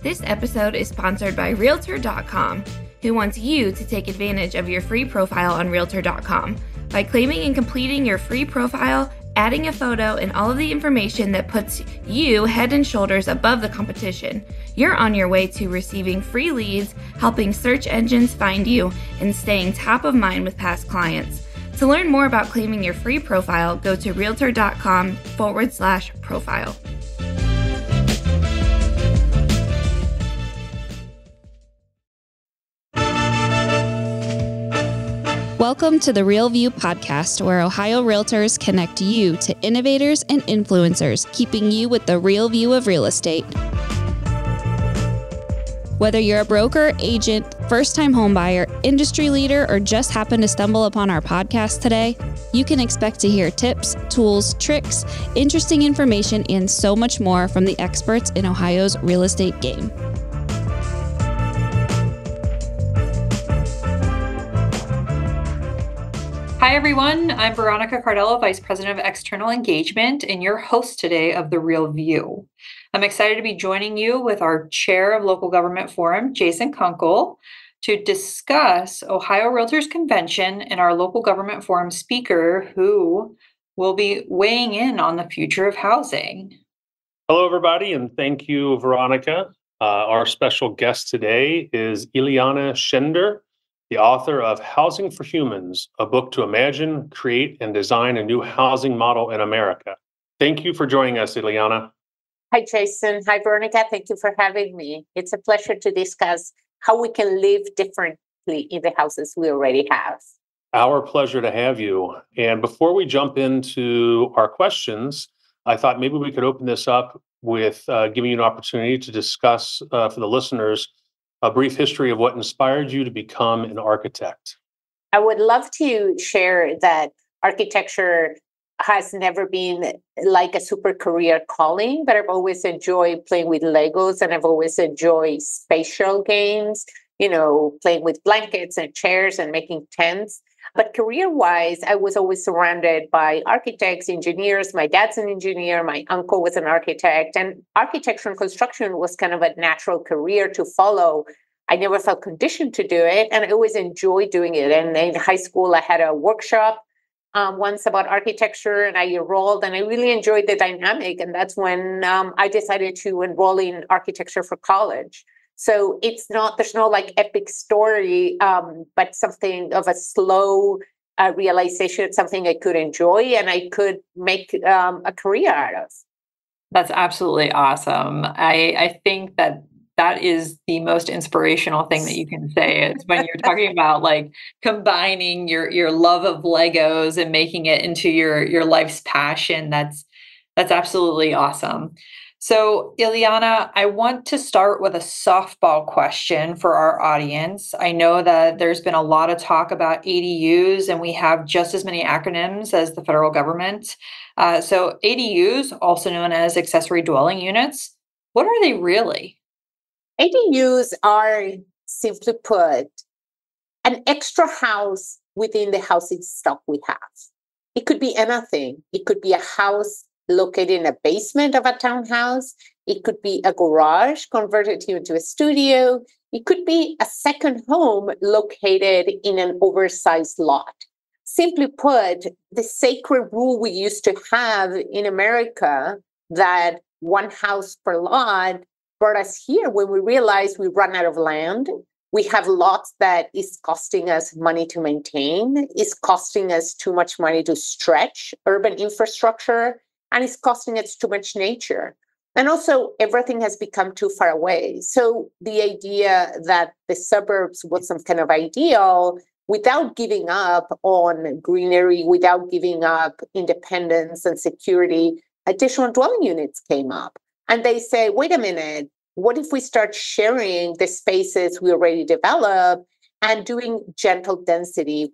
This episode is sponsored by Realtor.com, who wants you to take advantage of your free profile on Realtor.com. By claiming and completing your free profile, adding a photo, and all of the information that puts you head and shoulders above the competition, you're on your way to receiving free leads, helping search engines find you, and staying top of mind with past clients. To learn more about claiming your free profile, go to Realtor.com/profile. Welcome to the Real View podcast, where Ohio Realtors connect you to innovators and influencers, keeping you with the real view of real estate. Whether you're a broker, agent, first-time homebuyer, industry leader, or just happen to stumble upon our podcast today, you can expect to hear tips, tools, tricks, interesting information, and so much more from the experts in Ohio's real estate game. Hi, everyone. I'm Veronica Cardello, Vice President of External Engagement, and your host today of The Real View. I'm excited to be joining you with our Chair of Local Government Forum, Jason Kunkel, to discuss Ohio Realtors Convention and our Local Government Forum speaker, who will be weighing in on the future of housing. Hello, everybody, and thank you, Veronica. Our special guest today is Ileana Schinder, the author of Housing for Humans, a book to imagine, create, and design a new housing model in America. Thank you for joining us, Ileana. Hi, Jason. Hi, Veronica. Thank you for having me. It's a pleasure to discuss how we can live differently in the houses we already have. Our pleasure to have you. And before we jump into our questions, I thought maybe we could open this up with giving you an opportunity to discuss for the listeners a brief history of what inspired you to become an architect. I would love to share that architecture has never been like a super career calling, but I've always enjoyed playing with Legos, and I've always enjoyed spatial games, playing with blankets and chairs and making tents. But career-wise, I was always surrounded by architects, engineers. My dad's an engineer. My uncle was an architect. And architecture and construction was kind of a natural career to follow. I never felt conditioned to do it, and I always enjoyed doing it. And in high school, I had a workshop once about architecture, and I enrolled, and I really enjoyed the dynamic. And that's when I decided to enroll in architecture for college. So there's no like epic story, but something of a slow realization. It's something I could enjoy and I could make a career out of. That's absolutely awesome. I think that is the most inspirational thing that you can say is when you're talking about like combining your love of Legos and making it into your life's passion. That's absolutely awesome. So, Ileana, I want to start with a softball question for our audience. I know that there's been a lot of talk about ADUs, and we have just as many acronyms as the federal government. So ADUs, also known as Accessory Dwelling Units, what are they really? ADUs are, simply put, an extra house within the housing stock we have. It could be anything. It could be a house located in a basement of a townhouse. It could be a garage converted into a studio. It could be a second home located in an oversized lot. Simply put, the sacred rule we used to have in America that one house per lot brought us here when we realized we run out of land. We have lots that is costing us money to maintain, is costing us too much money to stretch urban infrastructure, and it's costing us too much nature. And also, everything has become too far away. So the idea that the suburbs was some kind of ideal without giving up on greenery, without giving up independence and security, additional dwelling units came up. And they say, wait a minute, what if we start sharing the spaces we already developed and doing gentle density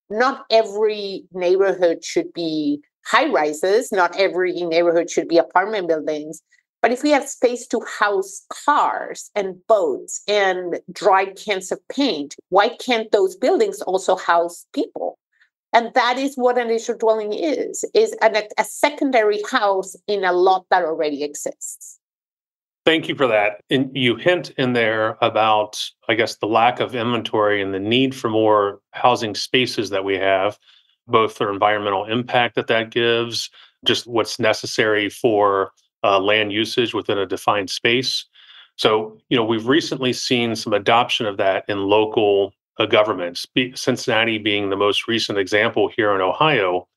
not every neighborhood should be high rises, not every neighborhood should be apartment buildings. But if we have space to house cars and boats and dry cans of paint, why can't those buildings also house people? And that is what an initial dwelling is a secondary house in a lot that already exists. Thank you for that. And you hint in there about, I guess, the lack of inventory and the need for more housing spaces that we have, both for environmental impact that gives, just what's necessary for land usage within a defined space. So, we've recently seen some adoption of that in local governments, Cincinnati being the most recent example here in Ohio.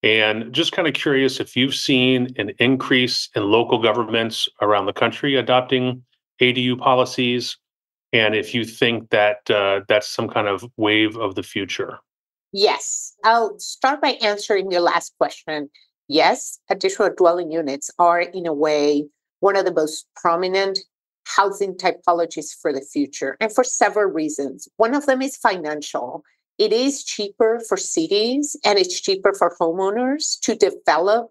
And just kind of curious if you've seen an increase in local governments around the country adopting ADU policies, and if you think that that's some kind of wave of the future. Yes, I'll start by answering your last question. Yes, additional dwelling units are, in a way, one of the most prominent housing typologies for the future, and for several reasons. One of them is financial. It is cheaper for cities and it's cheaper for homeowners to develop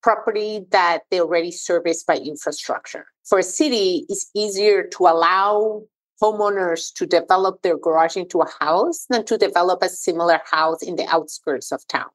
property that they already service by infrastructure. For a city, it's easier to allow homeowners to develop their garage into a house than to develop a similar house in the outskirts of town.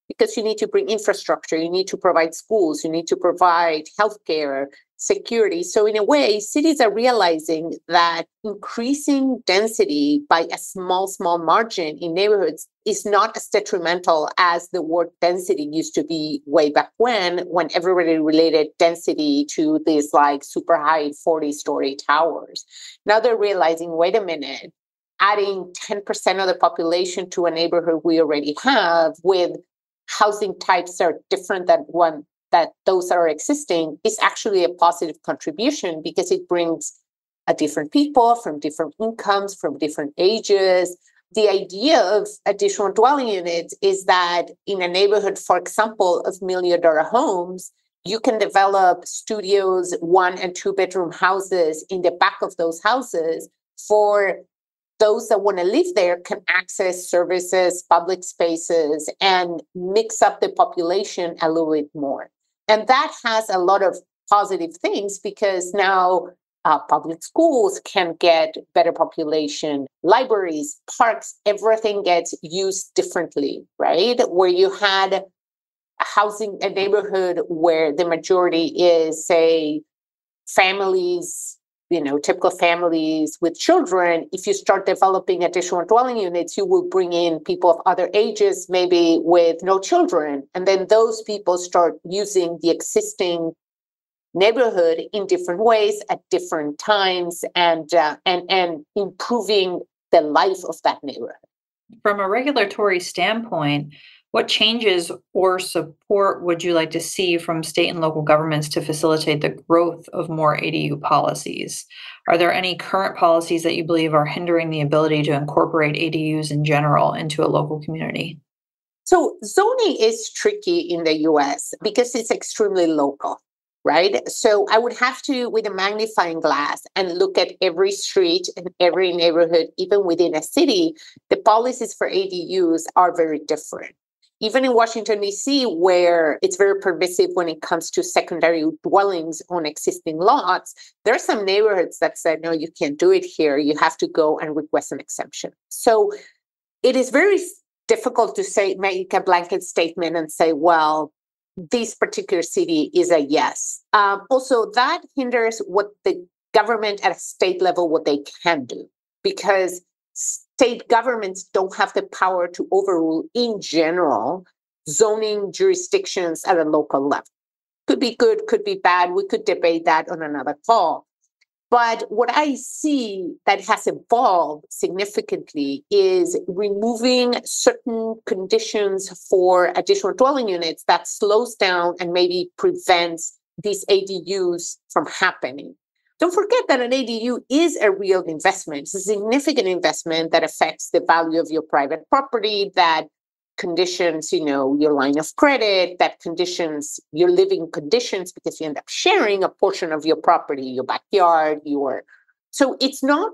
Because you need to bring infrastructure, you need to provide schools, you need to provide healthcare, security. So in a way, cities are realizing that increasing density by a small margin in neighborhoods is not as detrimental as the word density used to be way back when everybody related density to these like super high 40-story towers. Now they're realizing, wait a minute, adding 10% of the population to a neighborhood we already have with housing types that are different than those that are existing is actually a positive contribution because it brings a different people from different incomes, from different ages. The idea of additional dwelling units is that in a neighborhood, for example, of $1 million homes, you can develop studios, 1 and 2 bedroom houses in the back of those houses for those that want to live there can access services, public spaces, and mix up the population a little bit more. And that has a lot of positive things because now public schools can get better population, libraries, parks, everything gets used differently, right? Where you had a neighborhood where the majority is, say, families, typical families with children, if you start developing additional dwelling units, you will bring in people of other ages, maybe with no children. And then those people start using the existing neighborhood in different ways at different times and improving the life of that neighborhood. From a regulatory standpoint, what changes or support would you like to see from state and local governments to facilitate the growth of more ADU policies? Are there any current policies that you believe are hindering the ability to incorporate ADUs in general into a local community? So zoning is tricky in the US because it's extremely local, right? So I would have to, with a magnifying glass, and look at every street and every neighborhood, even within a city. The policies for ADUs are very different. Even in Washington, D.C., where it's very permissive when it comes to secondary dwellings on existing lots, there are some neighborhoods that said, no, you can't do it here. You have to go and request an exemption. So it is very difficult to make a blanket statement and say, well, this particular city is a yes. Also, that hinders what the government at a state level, what they can do, because state governments don't have the power to overrule, in general, zoning jurisdictions at a local level. Could be good, could be bad. We could debate that on another call. But what I see that has evolved significantly is removing certain conditions for additional dwelling units that slows down and maybe prevents these ADUs from happening. Don't forget that an ADU is a real investment. It's a significant investment that affects the value of your private property, that conditions, your line of credit, that conditions your living conditions, because you end up sharing a portion of your property, your backyard, So it's not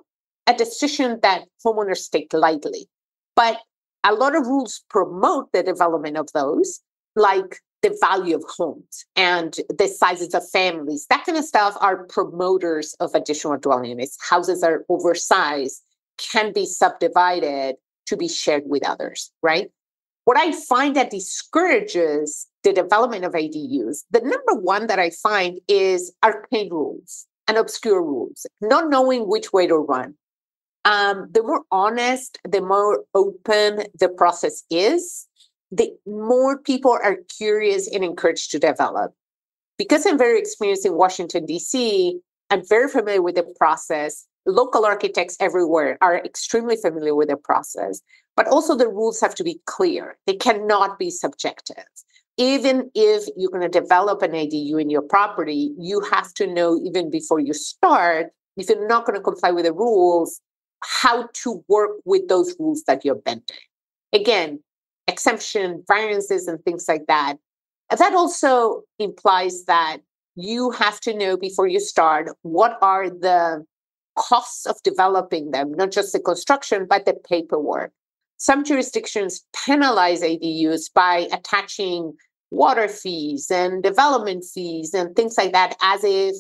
a decision that homeowners take lightly. But a lot of rules promote the development of those, like the value of homes and the sizes of families. That kind of stuff are promoters of additional dwelling units. Houses are oversized, can be subdivided to be shared with others, right? What I find that discourages the development of ADUs, the number one that I find is arcane rules. and obscure rules, not knowing which way to run. The more honest, the more open the process is, the more people are curious and encouraged to develop. Because I'm very experienced in Washington, D.C., I'm very familiar with the process. Local architects everywhere are extremely familiar with the process, but also the rules have to be clear. They cannot be subjective. Even if you're going to develop an ADU in your property, you have to know even before you start, if you're not going to comply with the rules, how to work with those rules that you're bending. Again, exemption, variances, and things like that. And that also implies that you have to know before you start what are the costs of developing them, not just the construction, but the paperwork. Some jurisdictions penalize ADUs by attaching water fees and development fees and things like that, as if,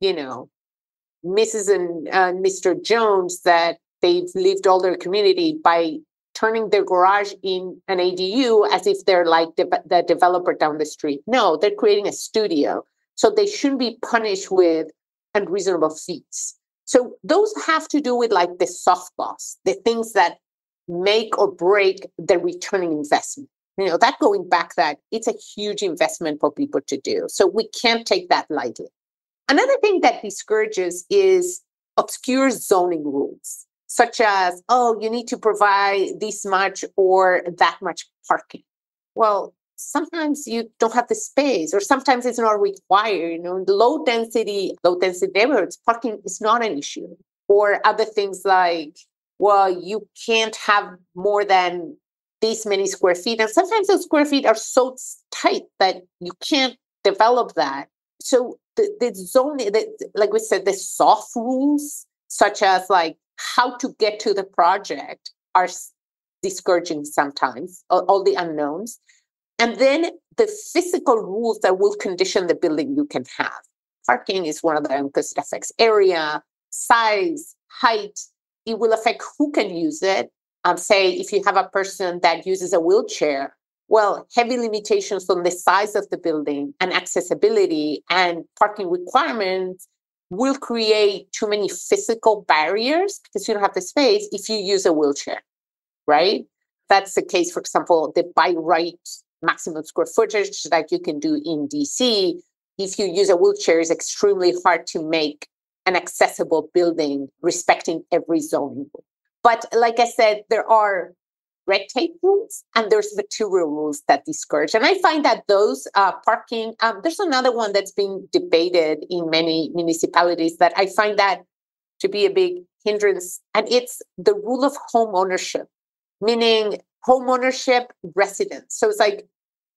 Mrs. and Mr. Jones, that they've lived all their community by turning their garage in an ADU as if they're like the developer down the street. No, they're creating a studio. So they shouldn't be punished with unreasonable fees. So those have to do with like the soft costs, the things that make or break the returning investment. That going back, that it's a huge investment for people to do. So we can't take that lightly. Another thing that discourages is obscure zoning rules, such as, you need to provide this much or that much parking. Well, sometimes you don't have the space, or sometimes it's not required. In the low density neighborhoods, parking is not an issue. Or other things like, you can't have more than this many square feet. And sometimes those square feet are so tight that you can't develop that. So the zoning, like we said, the soft rules, such as like how to get to the project, are discouraging sometimes, all the unknowns. And then the physical rules that will condition the building you can have. Parking is one of them because it affects area, size, height. It will affect who can use it. Say, if you have a person that uses a wheelchair, heavy limitations on the size of the building and accessibility and parking requirements will create too many physical barriers because you don't have the space if you use a wheelchair, right? That's the case, for example, the by right maximum square footage that you can do in DC. If you use a wheelchair, it's extremely hard to make an accessible building respecting every zoning rule. But like I said, there are red tape rules and there's material rules that discourage. And I find that those parking, there's another one that's being debated in many municipalities that I find that to be a big hindrance. And it's the rule of home ownership, meaning home ownership residence. So it's like,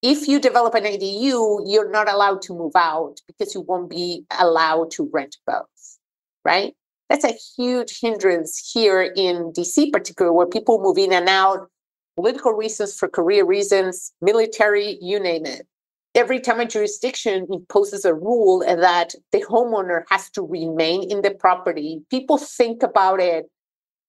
if you develop an ADU, you're not allowed to move out because you won't be allowed to rent both, right? That's a huge hindrance here in DC, particularly, where people move in and out, political reasons, for career reasons, military, you name it. Every time a jurisdiction imposes a rule that the homeowner has to remain in the property, people think about it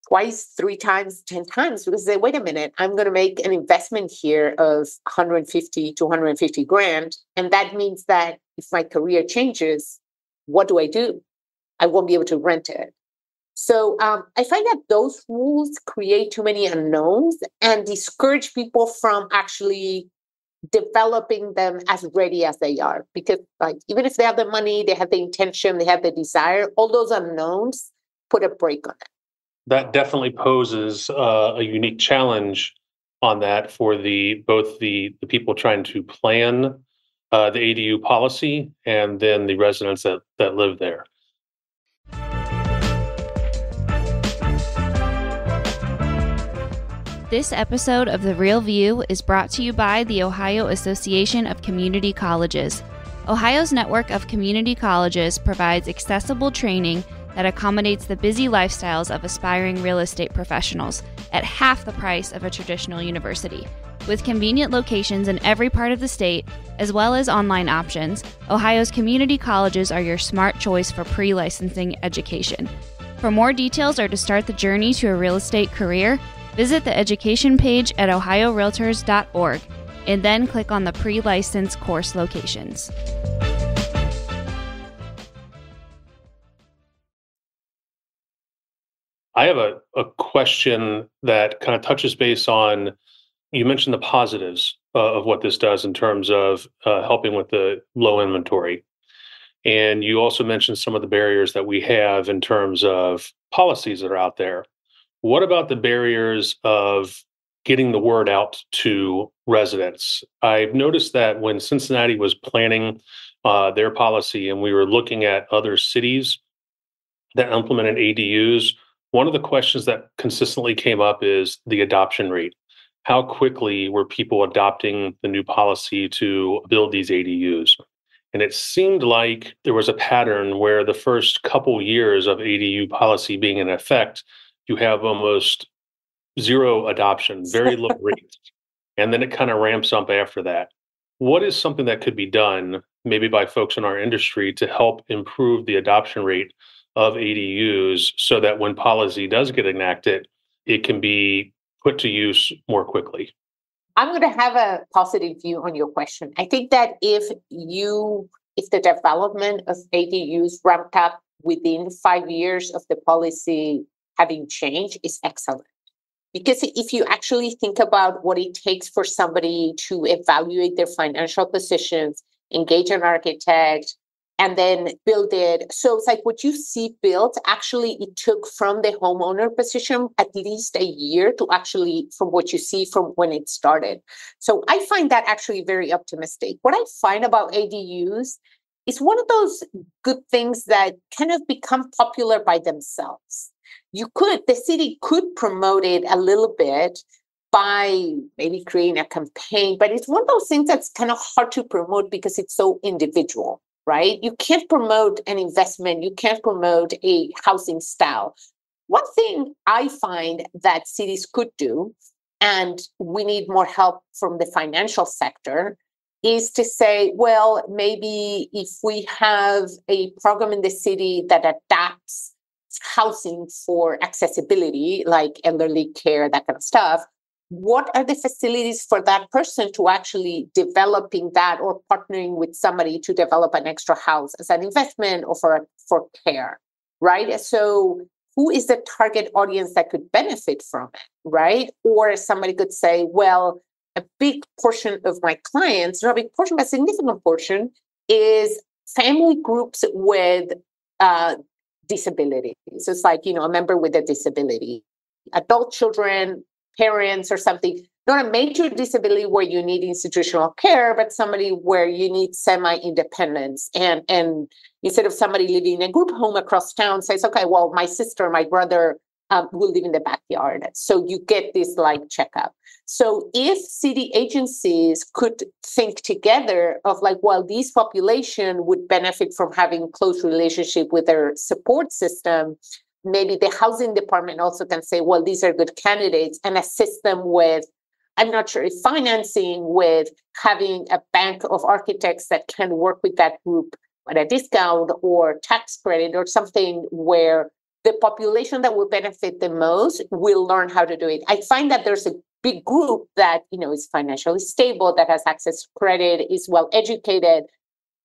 twice, 3 times, 10 times, because they say, wait a minute, I'm going to make an investment here of 150 to 150 grand. And that means that if my career changes, what do? I won't be able to rent it. So I find that those rules create too many unknowns and discourage people from actually developing them as ready as they are. Because even if they have the money, they have the intention, they have the desire, all those unknowns put a brake on it. That definitely poses a unique challenge on that for both the people trying to plan the ADU policy and then the residents that live there. This episode of The Real View is brought to you by the Ohio Association of Community Colleges. Ohio's network of community colleges provides accessible training that accommodates the busy lifestyles of aspiring real estate professionals at half the price of a traditional university. With convenient locations in every part of the state, as well as online options, Ohio's community colleges are your smart choice for pre-licensing education. For more details or to start the journey to a real estate career, visit the education page at ohiorealtors.org and then click on the pre-license course locations. I have a question that kind of touches base on, you mentioned the positives of what this does in terms of helping with the low inventory. And you also mentioned some of the barriers that we have in terms of policies that are out there. What about the barriers of getting the word out to residents? I've noticed that when Cincinnati was planning their policy and we were looking at other cities that implemented ADUs, one of the questions that consistently came up is the adoption rate. How quickly were people adopting the new policy to build these ADUs? And it seemed like there was a pattern where the first couple years of ADU policy being in effect, you have almost zero adoption, very low rates. And then it kind of ramps up after that. What is something that could be done, maybe by folks in our industry, to help improve the adoption rate of ADUs so that when policy does get enacted, it can be put to use more quickly? I'm going to have a positive view on your question. I think that if the development of ADUs ramped up within 5 years of the policy having changed, is excellent. Because if you actually think about what it takes for somebody to evaluate their financial positions, engage an architect, and then build it. So it's like what you see built, actually, it took from the homeowner position at least a year to actually, from what you see from when it started. So I find that actually very optimistic. What I find about ADUs is one of those good things that kind of become popular by themselves. The city could promote it a little bit by maybe creating a campaign, but it's one of those things that's kind of hard to promote because it's so individual, right? You can't promote an investment. You can't promote a housing style. One thing I find that cities could do, and we need more help from the financial sector, is to say, well, maybe if we have a program in the city that adapts housing for accessibility, like elderly care, that kind of stuff, what are the facilities for that person to actually developing that or partnering with somebody to develop an extra house as an investment or for care, right? So who is the target audience that could benefit from it, right? Or somebody could say, well, a big portion of my clients, not a big portion, but a significant portion, is family groups with disability. So it's like, a member with a disability, adult children, parents or something, not a major disability where you need institutional care, but somebody where you need semi-independence. And instead of somebody living in a group home across town says, okay, well, my sister, my brother will live in the backyard. So you get this like checkup. So if city agencies could think together of like, well, this population would benefit from having close relationship with their support system, maybe the housing department also can say, well, these are good candidates, and assist them with, I'm not sure if financing, with having a bank of architects that can work with that group at a discount or tax credit or something where the population that will benefit the most will learn how to do it. I find that there's a big group that, is financially stable, that has access to credit, is well educated.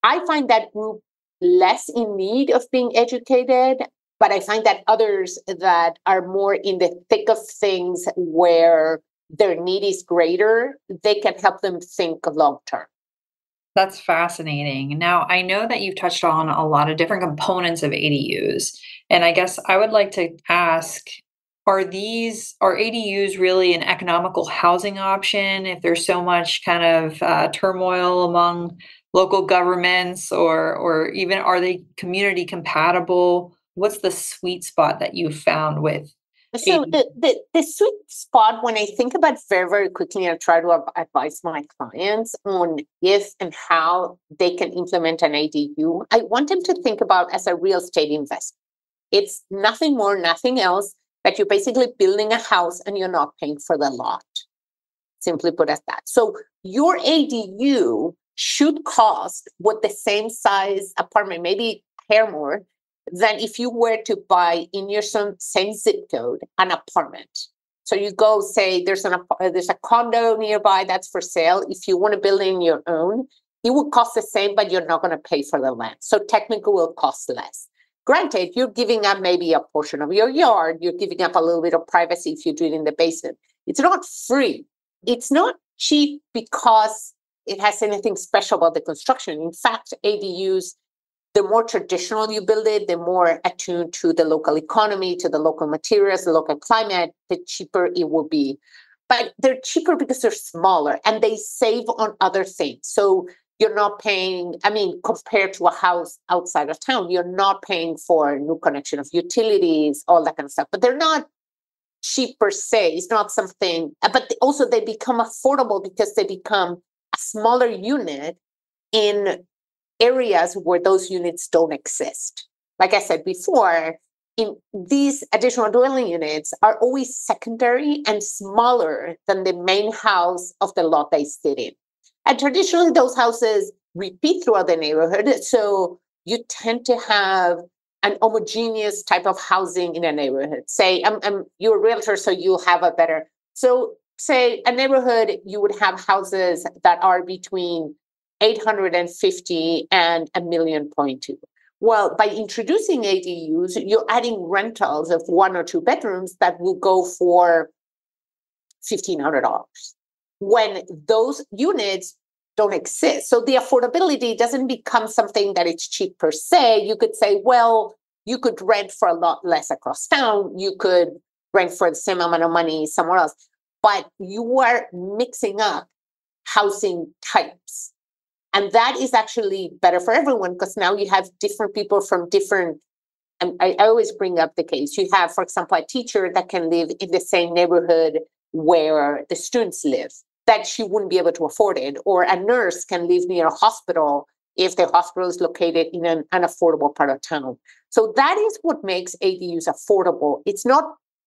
I find that group less in need of being educated, but I find that others that are more in the thick of things where their need is greater, they can help them think long term. That's fascinating. Now, I know that you've touched on a lot of different components of ADUs, and I guess I would like to ask, are ADUs really an economical housing option if there's so much kind of turmoil among local governments, or even are they community compatible? What's the sweet spot that you found with? So the sweet spot, when I think about very, very quickly and try to advise my clients on if and how they can implement an ADU, I want them to think about as a real estate investment. It's nothing more, nothing else, that you're basically building a house and you're not paying for the lot. Simply put as that. So your ADU should cost what the same size apartment, maybe a hair more, than if you were to buy in your same zip code an apartment. So you go say there's a condo nearby that's for sale. If you want to build in your own, it will cost the same, but you're not going to pay for the land. So technically it will cost less. Granted, you're giving up maybe a portion of your yard. You're giving up a little bit of privacy if you do it in the basement. It's not free. It's not cheap because it has anything special about the construction. In fact, ADUs, the more traditional you build it, the more attuned to the local economy, to the local materials, the local climate, the cheaper it will be. But they're cheaper because they're smaller and they save on other things. So you're not paying, compared to a house outside of town, you're not paying for new connection of utilities, all that kind of stuff. But they're not cheap per se. It's not something, but also they become affordable because they become a smaller unit in areas where those units don't exist. Like I said before, in these additional dwelling units are always secondary and smaller than the main house of the lot they sit in. And traditionally, those houses repeat throughout the neighborhood. So you tend to have an homogeneous type of housing in a neighborhood. Say, you're a realtor, so you have a better. So say a neighborhood, you would have houses that are between 850 and 1.2 million. Well, by introducing ADUs, you're adding rentals of 1 or 2 bedrooms that will go for $1,500 when those units don't exist. So the affordability doesn't become something that it's cheap per se. You could say, well, you could rent for a lot less across town. You could rent for the same amount of money somewhere else. But you are mixing up housing types. And that is actually better for everyone because now you have different people from different, and I always bring up the case. You have, for example, a teacher that can live in the same neighborhood where the students live, that she wouldn't be able to afford it. Or a nurse can live near a hospital if the hospital is located in an unaffordable part of town. So that is what makes ADUs affordable. It's not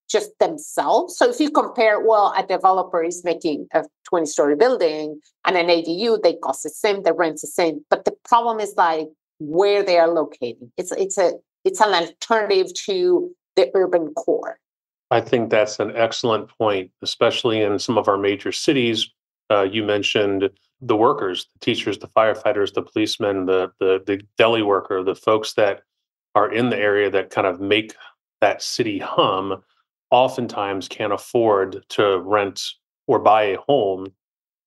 just themselves. So if you compare, well, a developer is making a 20-story building and an ADU, they cost the same, the rent's the same. But the problem is like where they are located. It's an alternative to the urban core. I think that's an excellent point, especially in some of our major cities. You mentioned the workers, the teachers, the firefighters, the policemen, the deli worker, the folks that are in the area that kind of make that city hum, oftentimes can't afford to rent or buy a home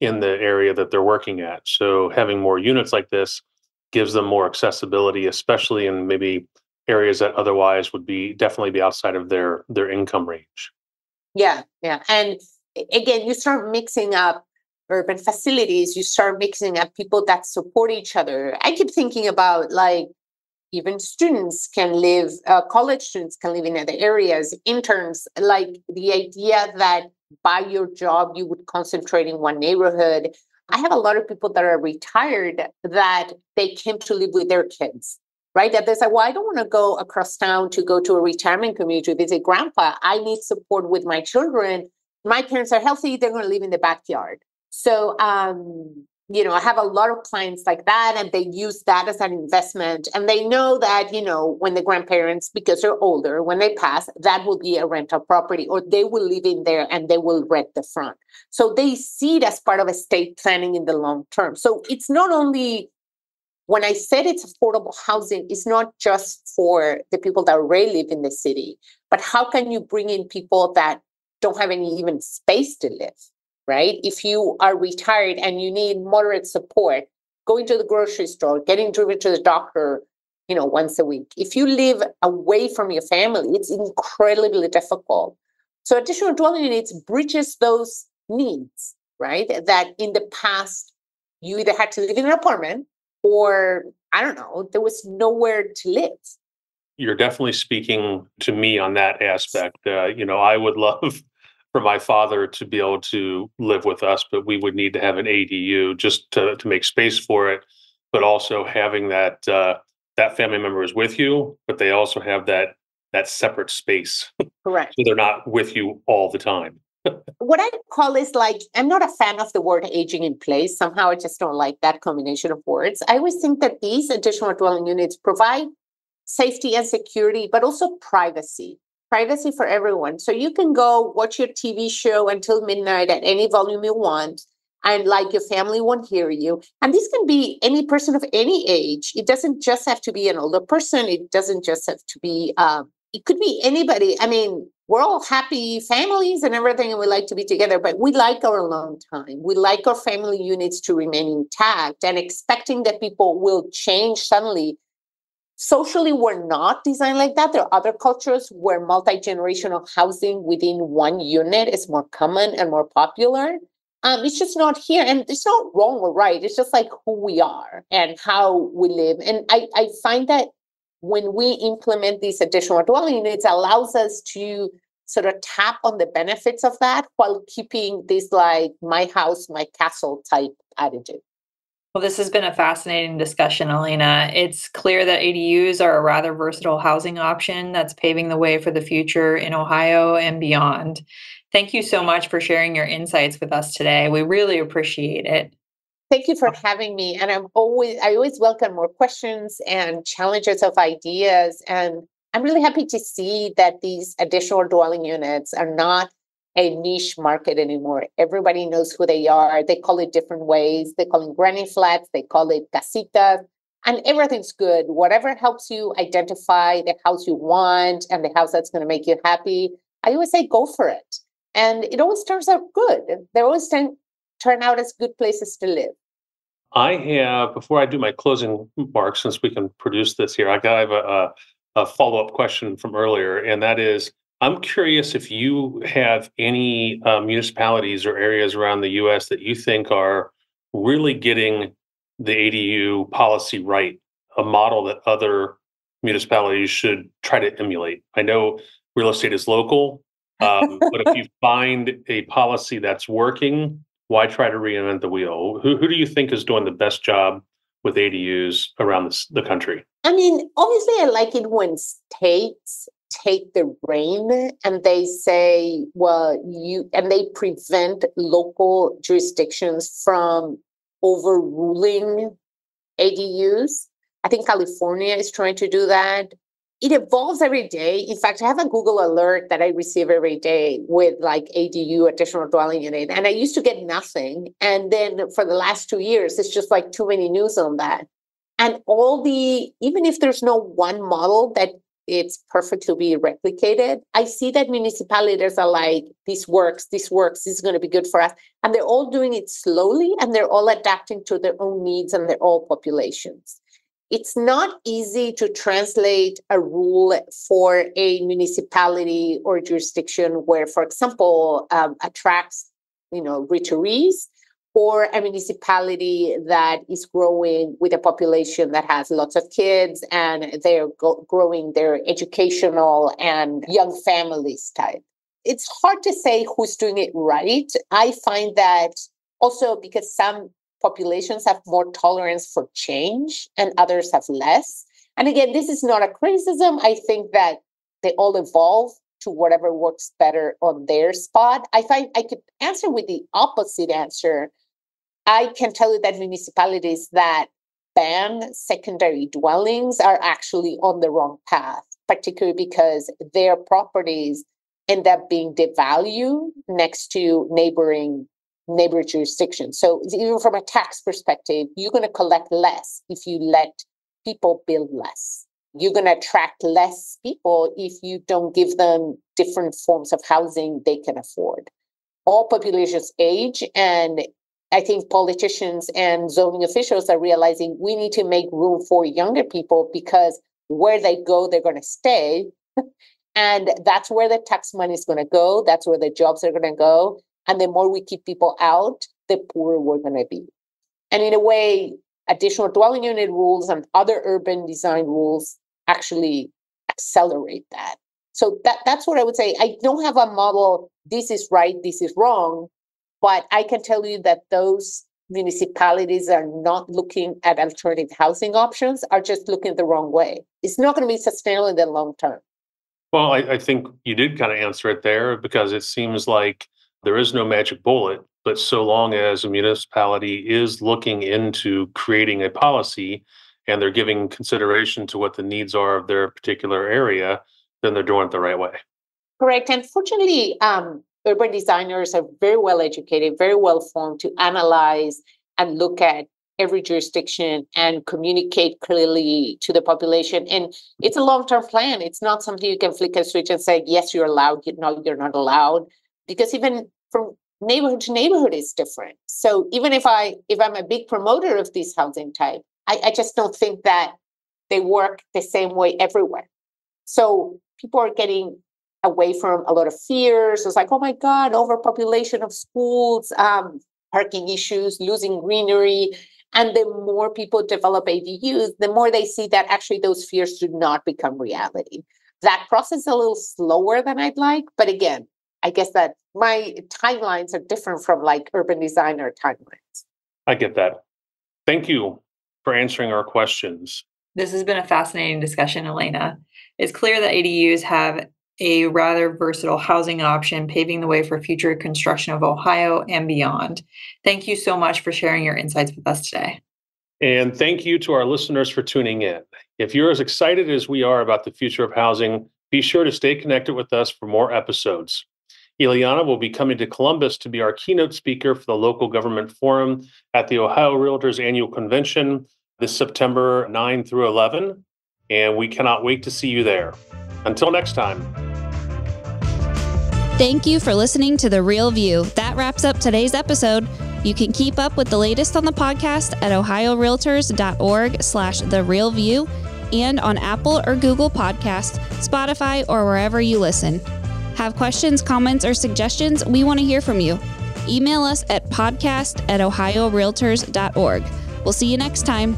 in the area that they're working at. So having more units like this gives them more accessibility, especially in maybe areas that otherwise would definitely be outside of their income range. Yeah. And again, you start mixing up urban facilities, you start mixing up people that support each other. I keep thinking about like even students can live, college students can live in other areas, interns, like the idea that by your job, you would concentrate in one neighborhood. I have a lot of people that are retired that they came to live with their kids, right? That they say, well, I don't want to go across town to go to a retirement community to visit grandpa. I need support with my children. My parents are healthy. They're going to live in the backyard. So, I have a lot of clients like that, and they use that as an investment. And they know that, when the grandparents, because they're older, when they pass, that will be a rental property, or they will live in there and they will rent the front. So they see it as part of estate planning in the long term. So it's not only, when I said it's affordable housing, it's not just for the people that already live in the city, but how can you bring in people that don't have any even space to live? Right? If you are retired and you need moderate support, going to the grocery store, getting driven to the doctor, once a week. If you live away from your family, it's incredibly difficult. So additional dwelling units bridges those needs, right? That in the past, you either had to live in an apartment or, I don't know, there was nowhere to live. You're definitely speaking to me on that aspect. I would love for my father to be able to live with us, but we would need to have an ADU just to make space for it. But also having that family member is with you, but they also have that separate space. Correct. So they're not with you all the time. What I call is like, I'm not a fan of the word aging in place. Somehow I just don't like that combination of words. I always think that these additional dwelling units provide safety and security, but also privacy for everyone. So you can go watch your TV show until midnight at any volume you want. and like your family won't hear you. And this can be any person of any age. It doesn't just have to be an older person. It doesn't just have to be, it could be anybody. I mean, we're all happy families and everything, and we like to be together, but we like our alone time. We like our family units to remain intact, and expecting that people will change suddenly. Socially, we're not designed like that. There are other cultures where multi-generational housing within one unit is more common and more popular. It's just not here. And it's not wrong or right. It's just like who we are and how we live. And I find that when we implement these additional dwelling units, it allows us to sort of tap on the benefits of that while keeping this like my house, my castle type attitude. Well, this has been a fascinating discussion, Ileana. It's clear that ADUs are a rather versatile housing option that's paving the way for the future in Ohio and beyond. Thank you so much for sharing your insights with us today. We really appreciate it. Thank you for having me. And I always welcome more questions and challenges of ideas. And I'm really happy to see that these additional dwelling units are not a niche market anymore. Everybody knows who they are. They call it different ways. They call it granny flats. They call it casitas. And everything's good. Whatever helps you identify the house you want and the house that's going to make you happy, I always say go for it. And it always turns out good. They always turn out as good places to live. I have, before I do my closing remarks, since we can produce this here, I have a follow-up question from earlier, and that is, I'm curious if you have any municipalities or areas around the U.S. that you think are really getting the ADU policy right, a model that other municipalities should try to emulate. I know real estate is local, but if you find a policy that's working, why try to reinvent the wheel? Who do you think is doing the best job with ADUs around the country? I mean, obviously, I like it when states take the reign and they say, well, and they prevent local jurisdictions from overruling ADUs. I think California is trying to do that. It evolves every day. In fact, I have a Google alert that I receive every day with like ADU, additional dwelling unit. And I used to get nothing. And then for the last 2 years, it's just like too many news on that. And even if there's no one model that it's perfect to be replicated, I see that municipalities are like, this works, this is going to be good for us. And they're all doing it slowly and they're all adapting to their own needs and their own populations. It's not easy to translate a rule for a municipality or jurisdiction where, for example, attracts, retirees, or a municipality that is growing with a population that has lots of kids and they're growing their educational and young families type. It's hard to say who's doing it right. I find that also because some populations have more tolerance for change and others have less. And again, this is not a criticism. I think that they all evolve to whatever works better on their spot. I find I could answer with the opposite answer. I can tell you that municipalities that ban secondary dwellings are actually on the wrong path, particularly because their properties end up being devalued next to neighbor jurisdictions. So even from a tax perspective, you're going to collect less if you let people build less. You're going to attract less people if you don't give them different forms of housing they can afford. All populations age, and I think politicians and zoning officials are realizing we need to make room for younger people because where they go, they're going to stay. And that's where the tax money is going to go. That's where the jobs are going to go. And the more we keep people out, the poorer we're going to be. And in a way, additional dwelling unit rules and other urban design rules actually accelerate that. So that's what I would say. I don't have a model, this is right, this is wrong, but I can tell you that those municipalities are not looking at alternative housing options, are just looking the wrong way. It's not going to be sustainable in the long term. Well, I think you did kind of answer it there because it seems like there is no magic bullet, but so long as a municipality is looking into creating a policy and they're giving consideration to what the needs are of their particular area, then they're doing it the right way. Correct. And fortunately, urban designers are very well educated, very well formed to analyze and look at every jurisdiction and communicate clearly to the population. And it's a long-term plan. It's not something you can flick a switch and say, yes, you're allowed, no, you're not allowed. Because even from neighborhood to neighborhood is different. So even if I'm a big promoter of this housing type, I just don't think that they work the same way everywhere. So people are getting away from a lot of fears. It's like, oh my God, overpopulation of schools, parking issues, losing greenery. And the more people develop ADUs, the more they see that actually those fears do not become reality. That process is a little slower than I'd like. But again, I guess that my timelines are different from like urban designer timelines. I get that. Thank you for answering our questions. This has been a fascinating discussion, Ileana. It's clear that ADUs have a rather versatile housing option, paving the way for future construction of Ohio and beyond. Thank you so much for sharing your insights with us today. And thank you to our listeners for tuning in. If you're as excited as we are about the future of housing, be sure to stay connected with us for more episodes. Ileana will be coming to Columbus to be our keynote speaker for the local government forum at the Ohio Realtors Annual Convention this September 9 through 11. And we cannot wait to see you there. Until next time. Thank you for listening to The Real View. That wraps up today's episode. You can keep up with the latest on the podcast at ohiorealtors.org/therealview and on Apple or Google Podcasts, Spotify, or wherever you listen. Have questions, comments, or suggestions? We want to hear from you. Email us at podcast@ohiorealtors.org. We'll see you next time.